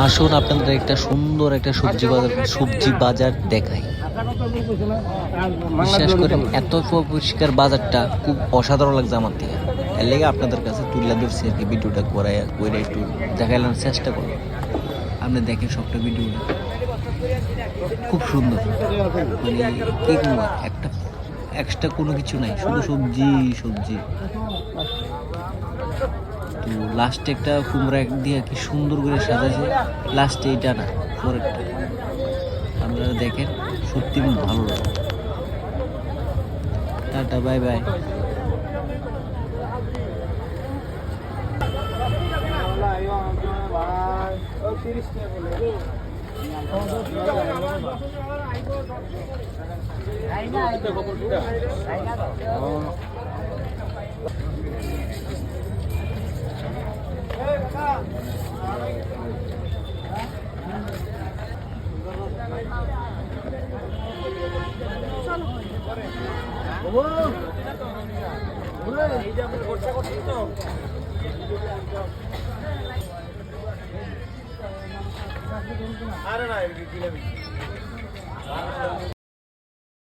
আসুন আপনাদের একটা সুন্দর একটা সবজি বাজার দেখাই। বিশ্বাস করেন এত পরিষ্কার বাজারটা খুব অসাধারণ লাগছে আমার থেকে। এর লেগে আপনাদের কাছে তুলে ধরছি আর কি, ভিডিওটা করে একটু দেখাইলাম, চেষ্টা করলাম। আপনি দেখেন সবটা ভিডিওটা খুব সুন্দর, মানে কি করবো, একটা এক্সট্রা কোনো কিছু নাই, শুধু সবজি সবজি। তো লাস্টে একটা কুমড়া দিয়ে কি সুন্দর করে সাজাইছে, লাস্টে এটা না পরেরটা। আপনারা দেখেন, সত্যি খুব ভালো লাগে। Tata, bye bye. আরে না